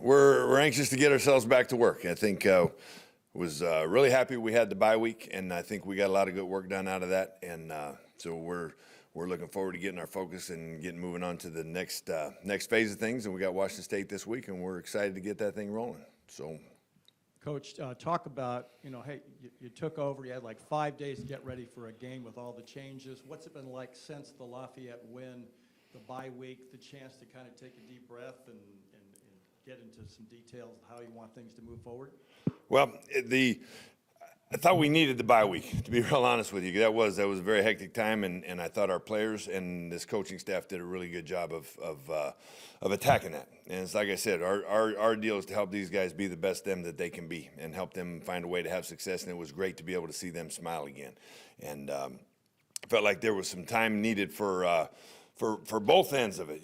We're anxious to get ourselves back to work. I think was really happy we had the bye week, and I think we got a lot of good work done out of that. And so we're looking forward to getting our focus and getting moving on to the next phase of things. And we got Washington State this week, and we're excited to get that thing rolling. So, Coach, talk about, hey, you took over. You had like 5 days to get ready for a game with all the changes. What's it been like since the Lafayette win, the bye week, the chance to kind of take a deep breath and get into some details of how you want things to move forward? Well, I thought we needed the bye week, to be real honest with you. That was a very hectic time, and I thought our players and this coaching staff did a really good job of attacking that. And it's like I said, our deal is to help these guys be the best them that they can be and help them find a way to have success. And it was great to be able to see them smile again. And I felt like there was some time needed for both ends of it.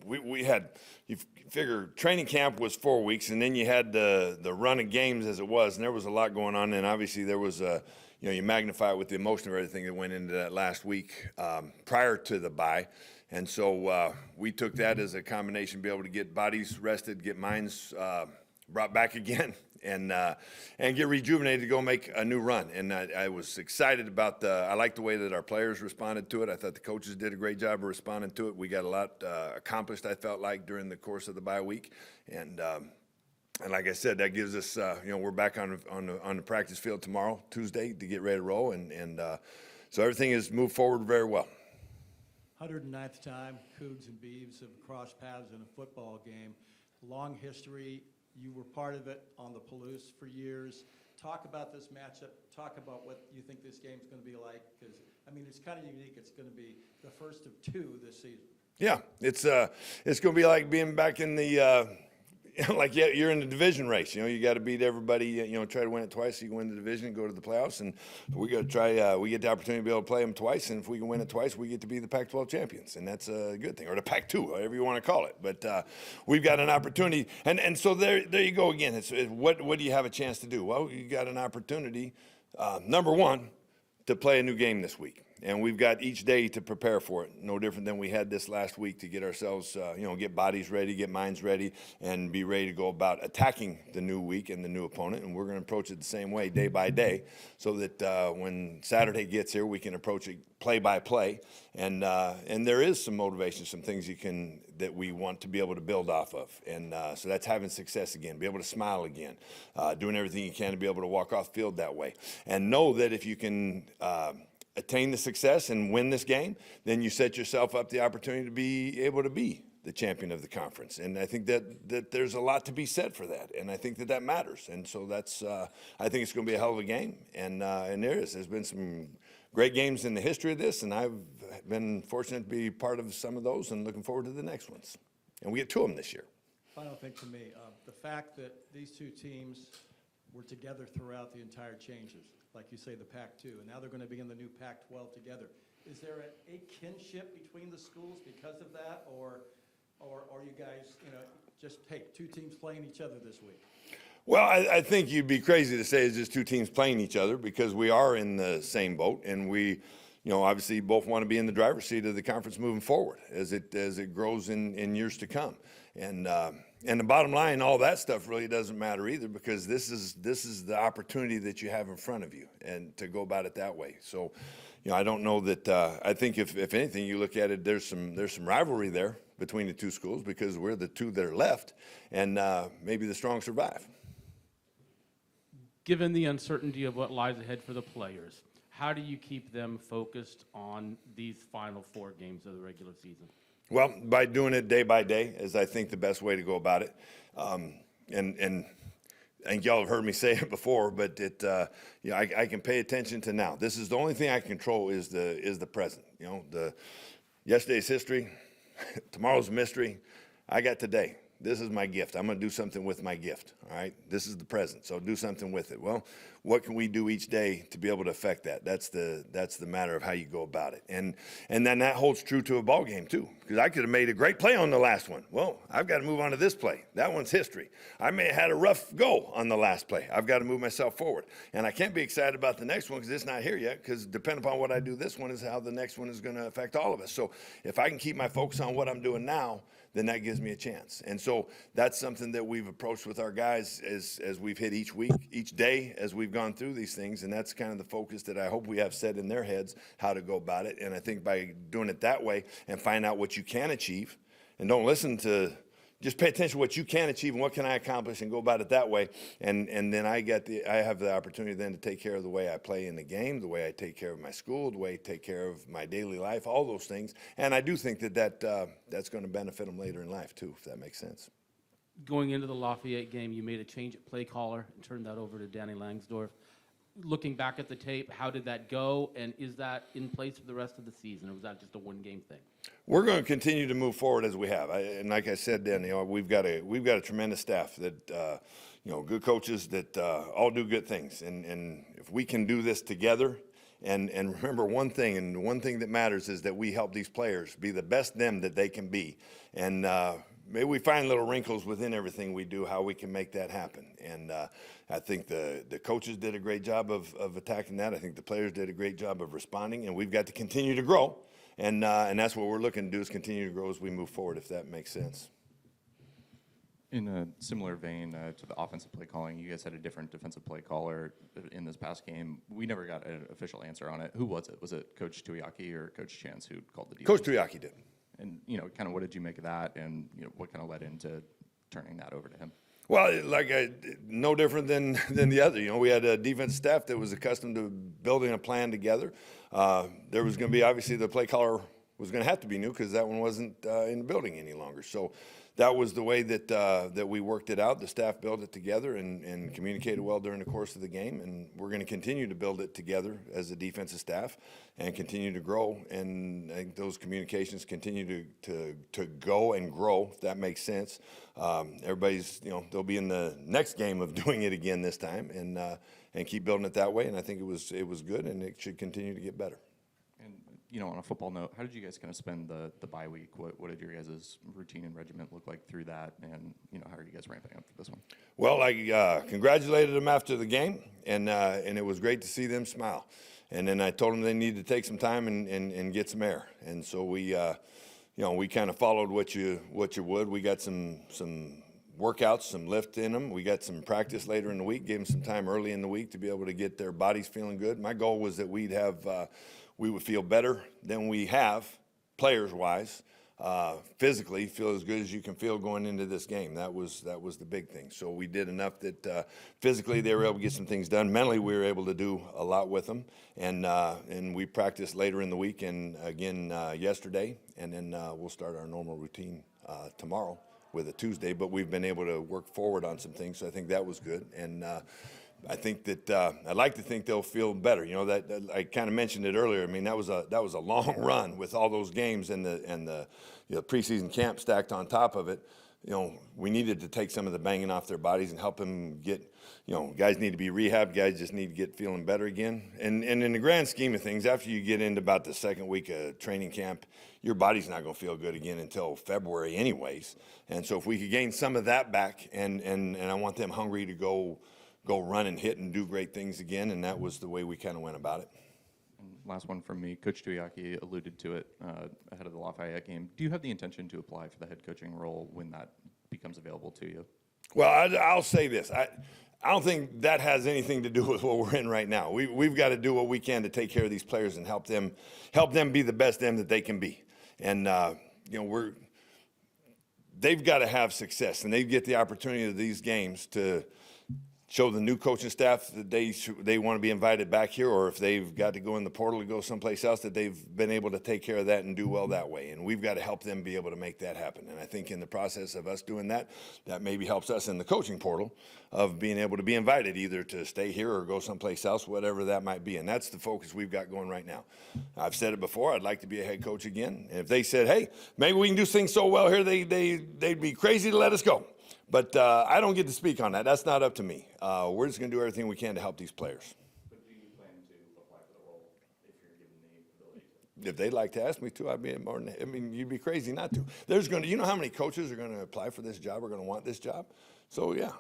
We had, you figure training camp was 4 weeks, and then you had the run of games as it was, and there was a lot going on. And obviously there was you magnify it with the emotion of everything that went into that last week prior to the bye. And so we took that as a combination, be able to get bodies rested, get minds brought back again, and get rejuvenated to go make a new run. And I was excited about I liked the way that our players responded to it. I thought the coaches did a great job of responding to it. We got a lot accomplished, I felt like, during the course of the bye week. And like I said, that gives us, we're back on the practice field tomorrow, Tuesday, to get ready to roll. And so everything has moved forward very well. 109th time Coos and Beavs have crossed paths in a football game. Long history. You were part of it on the Palouse for years. Talk about this matchup. Talk about what you think this game's going to be like, because, it's kind of unique. It's going to be the first of two this season. Yeah, it's going to be like being back in the you're in the division race. You got to beat everybody. Try to win it twice so you can win the division and go to the playoffs. And we got to try. We get the opportunity to be able to play them twice, and if we can win it twice, we get to be the Pac-12 champions, and that's a good thing, or the Pac-2, whatever you want to call it. But we've got an opportunity, and so there you go again. It's what do you have a chance to do? Well, you got an opportunity. Number one, to play a new game this week. And we've got each day to prepare for it. No different than we had this last week to get ourselves, get bodies ready, get minds ready, and be ready to go about attacking the new week and the new opponent. And we're going to approach it the same way, day by day, so that when Saturday gets here, we can approach it play by play. And there is some motivation, some things that we want to be able to build off of. And so that's having success again, be able to smile again, doing everything you can to be able to walk off the field that way. And know that if you can attain the success and win this game, then you set yourself up the opportunity to be able to be the champion of the conference. And I think that there's a lot to be said for that, and I think that matters. And so that's I think it's going to be a hell of a game, and there's been some great games in the history of this, and I've been fortunate to be part of some of those, and looking forward to the next ones. And we get two of them this year. Final thing for me, the fact that these two teams were together throughout the entire changes, like you say, the Pac-2, and now they're going to be in the new Pac-12 together. Is there a kinship between the schools because of that, or you guys, just, hey, two teams playing each other this week? Well, I think you'd be crazy to say it's just two teams playing each other, because we are in the same boat, and we, obviously both want to be in the driver's seat of the conference moving forward as it grows in years to come. And the bottom line, all that stuff really doesn't matter either, because this is the opportunity that you have in front of you, and to go about it that way. So, I don't know that. I think if anything, you look at it, there's some rivalry there between the two schools, because we're the two that are left, and maybe the strong survive. Given the uncertainty of what lies ahead for the players, how do you keep them focused on these final 4 games of the regular season? Well, by doing it day by day is, I think, the best way to go about it. And I think y'all have heard me say it before, but I can pay attention to now. This is the only thing I can control is the present. Yesterday's history, tomorrow's a mystery. I got today. This is my gift. I'm going to do something with my gift, all right? This is the present, so do something with it. Well, what can we do each day to be able to affect that? That's the matter of how you go about it. And then that holds true to a ball game too, because I could have made a great play on the last one. Well, I've got to move on to this play. That one's history. I may have had a rough go on the last play. I've got to move myself forward. And I can't be excited about the next one because it's not here yet, because depending upon what I do this one is how the next one is going to affect all of us. So if I can keep my focus on what I'm doing now, then that gives me a chance. And so that's something that we've approached with our guys as we've hit each week, each day as we've gone through these things. And that's kind of the focus that I hope we have set in their heads, how to go about it. And I think by doing it that way and find out what you can achieve, and don't listen to, just pay attention to what you can achieve and what can I accomplish, and go about it that way. And then I have the opportunity then to take care of the way I play in the game, the way I take care of my school, the way I take care of my daily life, all those things. And I do think that's going to benefit them later in life too, if that makes sense. Going into the Lafayette game, you made a change at play caller and turned that over to Danny Langsdorff. Looking back at the tape, how did that go, and is that in place for the rest of the season, or was that just a one-game thing? We're going to continue to move forward as we have, and like I said, Dan, we've got a tremendous staff that good coaches that all do good things, and if we can do this together, and remember one thing, and one thing that matters is that we help these players be the best them that they can be, and maybe we find little wrinkles within everything we do, how we can make that happen. And I think the coaches did a great job of attacking that. I think the players did a great job of responding, and we've got to continue to grow. And that's what we're looking to do, is continue to grow as we move forward, if that makes sense. In a similar vein to the offensive play calling, you guys had a different defensive play caller in this past game. We never got an official answer on it. Who was it? Was it Coach Tuiaki or Coach Chance who called the defense? Coach Tuiaki did. And, kind of what did you make of that, and, what kind of led into turning that over to him? Well, no different than the other. We had a defense staff that was accustomed to building a plan together. There was going to be, obviously, the play caller was going to have to be new because that one wasn't in the building any longer. So that was the way that we worked it out. The staff built it together and communicated well during the course of the game. And we're going to continue to build it together as a defensive staff and continue to grow. And I think those communications continue to go and grow, if that makes sense. Everybody's, they'll be in the next game of doing it again this time, and keep building it that way. And I think it was good, and it should continue to get better. On a football note, how did you guys kind of spend the bye week? What did your guys' routine and regiment look like through that? And, how are you guys ramping up for this one? Well, I congratulated them after the game, and it was great to see them smile. And then I told them they needed to take some time and get some air. And so we kind of followed what you would. We got some workouts, some lift in them. We got some practice later in the week, gave them some time early in the week to be able to get their bodies feeling good. My goal was that we would feel better than we have, players-wise, physically, feel as good as you can feel going into this game. That was the big thing. So we did enough that physically they were able to get some things done. Mentally, we were able to do a lot with them. And we practiced later in the week and again yesterday. And then we'll start our normal routine tomorrow with a Tuesday. But we've been able to work forward on some things, so I think that was good. And I think that I'd like to think they'll feel better. That I kind of mentioned it earlier. I mean, that was a long run with all those games and the preseason camp stacked on top of it. We needed to take some of the banging off their bodies and help them get. Guys need to be rehabbed. Guys just need to get feeling better again. And in the grand scheme of things, after you get into about the second week of training camp, your body's not going to feel good again until February, anyways. And so if we could gain some of that back, and I want them hungry to go run and hit and do great things again, and that was the way we kind of went about it. And last one from me. Coach Tuiaki alluded to it ahead of the Lafayette game. Do you have the intention to apply for the head coaching role when that becomes available to you? Well, I'll say this. I don't think that has anything to do with what we're in right now. We've got to do what we can to take care of these players and help them be the best them that they can be. And they've got to have success, and they get the opportunity of these games to show the new coaching staff that they want to be invited back here, or if they've got to go in the portal to go someplace else, that they've been able to take care of that and do well that way. And we've got to help them be able to make that happen. And I think in the process of us doing that, that maybe helps us in the coaching portal of being able to be invited either to stay here or go someplace else, whatever that might be. And that's the focus we've got going right now. I've said it before, I'd like to be a head coach again. And if they said, hey, maybe we can do things so well here, they'd be crazy to let us go. But I don't get to speak on that. That's not up to me. We're just going to do everything we can to help these players. But do you plan to apply for the role if you're given the ability to? If they'd like to ask me to, I'd be more than, you'd be crazy not to. You know how many coaches are going to apply for this job, are going to want this job? So, yeah.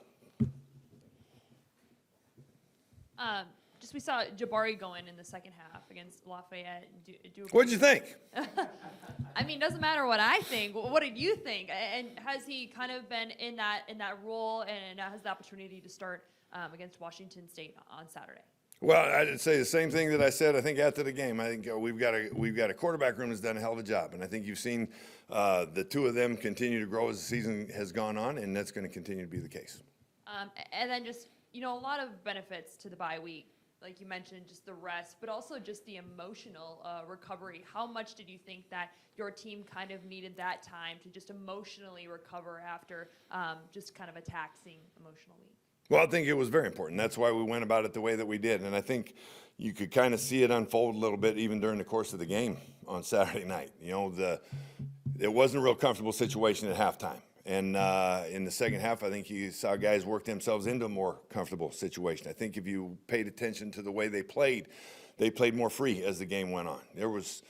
we saw Jabari go in the second half against Lafayette. What'd you think? I mean, doesn't matter what I think. What did you think? And has he kind of been in that role and now has the opportunity to start against Washington State on Saturday? Well, I'd say the same thing that I said, I think, after the game. I think we've got a quarterback room that's done a hell of a job. And I think you've seen the two of them continue to grow as the season has gone on, and that's going to continue to be the case. And then just, a lot of benefits to the bye week. Like you mentioned, just the rest, but also just the emotional recovery. How much did you think that your team kind of needed that time to just emotionally recover after just kind of a taxing emotional week? Well, I think it was very important. That's why we went about it the way that we did. And I think you could kind of see it unfold a little bit even during the course of the game on Saturday night. It wasn't a real comfortable situation at halftime. And in the second half, I think you saw guys work themselves into a more comfortable situation. I think if you paid attention to the way they played more free as the game went on. There was,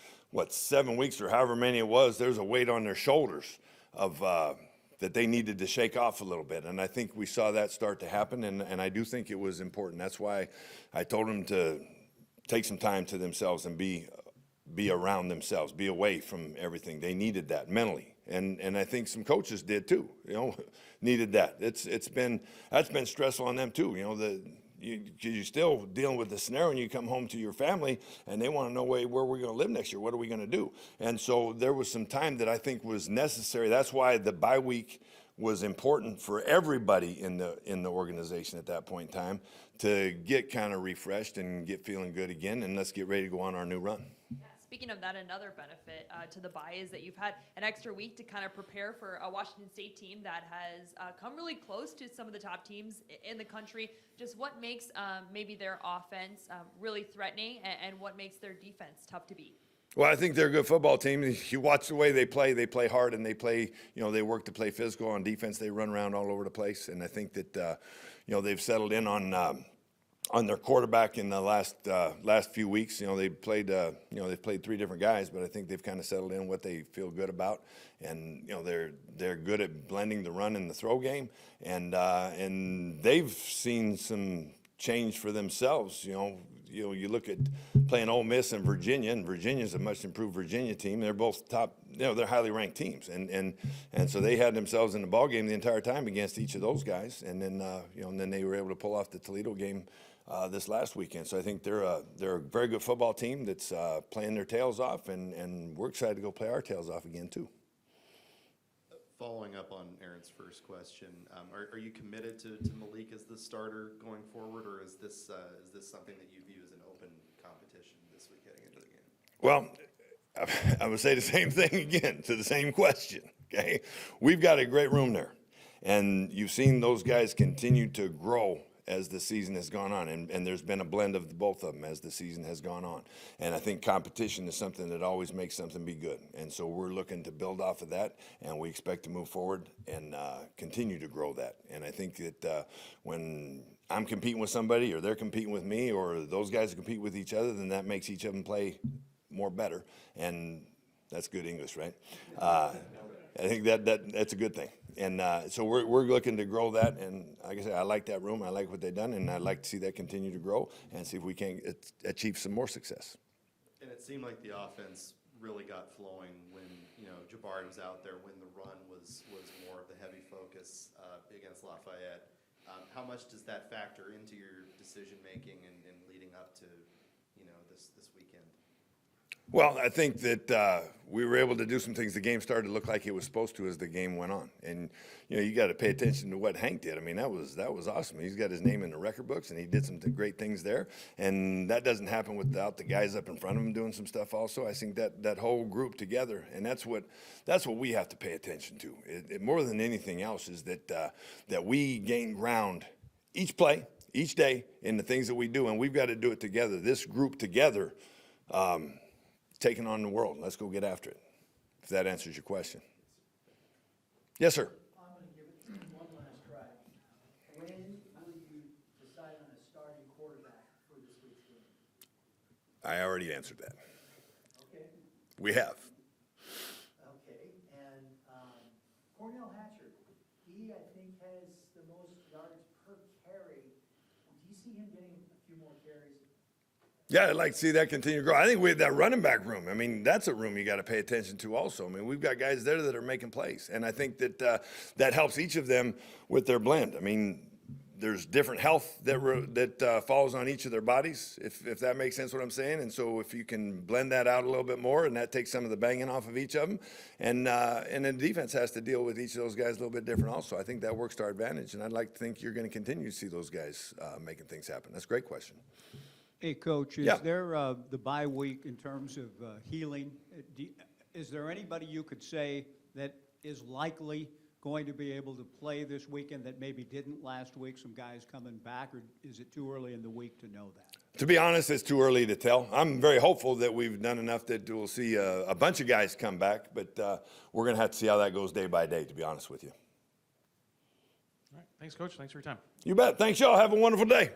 7 weeks or however many it was, there's a weight on their shoulders of that they needed to shake off a little bit. And I think we saw that start to happen, and I do think it was important. That's why I told them to take some time to themselves and be around themselves, be away from everything. They needed that mentally. And I think some coaches did too, needed that. That's been stressful on them too, you're still dealing with the scenario when you come home to your family and they want to know where we're going to live next year. What are we going to do? And so there was some time that I think was necessary. That's why the bye week was important for everybody in the organization at that point in time to get kind of refreshed and get feeling good again. And let's get ready to go on our new run. Speaking of that, another benefit to the bye is that you've had an extra week to kind of prepare for a Washington State team that has come really close to some of the top teams in the country. Just what makes maybe their offense really threatening and what makes their defense tough to beat? Well, I think they're a good football team. You watch the way they play hard, and they play, they work to play physical. On defense, they run around all over the place. And I think that, they've settled in on their quarterback in the last few weeks. They've played 3 different guys, but I think they've kind of settled in what they feel good about. And, they're good at blending the run and the throw game. And they've seen some change for themselves, you look at playing Ole Miss and Virginia's a much improved Virginia team. They're both top, they're highly ranked teams. And so they had themselves in the ball game the entire time against each of those guys. And then, and then they were able to pull off the Toledo game this last weekend. So I think they're a very good football team that's playing their tails off, and we're excited to go play our tails off again too. Following up on Aaron's first question, are you committed to Malik as the starter going forward, or is this something that you view as an open competition this week heading into the game? Well, I would say the same thing again to the same question. Okay, we've got a great room there, and you've seen those guys continue to grow as the season has gone on, and there's been a blend of both of them as the season has gone on. And I think competition is something that always makes something be good. And so we're looking to build off of that, and we expect to move forward and continue to grow that. And I think that when I'm competing with somebody, or they're competing with me, or those guys compete with each other, then that makes each of them play more better. And that's good English, right? I think that's a good thing. And so we're looking to grow that, and like I said, I like that room. I like what they've done, and I'd like to see that continue to grow and see if we can achieve some more success. And it seemed like the offense really got flowing when Jabari was out there, when the run was more of the heavy focus against Lafayette. How much does that factor into your decision making and leading up to this weekend? Well, I think that we were able to do some things. The game started to look like it was supposed to as the game went on. And, you got to pay attention to what Hank did. I mean, that was awesome. He's got his name in the record books, and he did some great things there. And that doesn't happen without the guys up in front of him doing some stuff also. I think that whole group together, and that's what we have to pay attention to. It more than anything else is that we gain ground each play, each day in the things that we do, and we've got to do it together. This group together, taking on the world. Let's go get after it, if that answers your question. Yes, sir. I'm going to give it one last try. When will you decide on a starting quarterback for this week's game? I already answered that. Okay. We have. Okay. And Cornell Hatcher, he, I think, has the most yards per carry. Do you see him getting a few more carries? Yeah, I'd like to see that continue to grow. I think we have that running back room. I mean, that's a room you got to pay attention to also. I mean, we've got guys there that are making plays, and I think that that helps each of them with their blend. I mean, there's different health that falls on each of their bodies, if that makes sense what I'm saying. And so if you can blend that out a little bit more, and that takes some of the banging off of each of them, and then defense has to deal with each of those guys a little bit different also. I think that works to our advantage, and I'd like to think you're going to continue to see those guys making things happen. That's a great question. Hey, Coach, is Yeah. there the bye week in terms of healing? Is there anybody you could say that is likely going to be able to play this weekend that maybe didn't last week, some guys coming back, or is it too early in the week to know that? To be honest, it's too early to tell. I'm very hopeful that we've done enough that we'll see a bunch of guys come back, but we're going to have to see how that goes day by day, to be honest with you. All right. Thanks, Coach. Thanks for your time. You bet. Thanks, y'all. Have a wonderful day.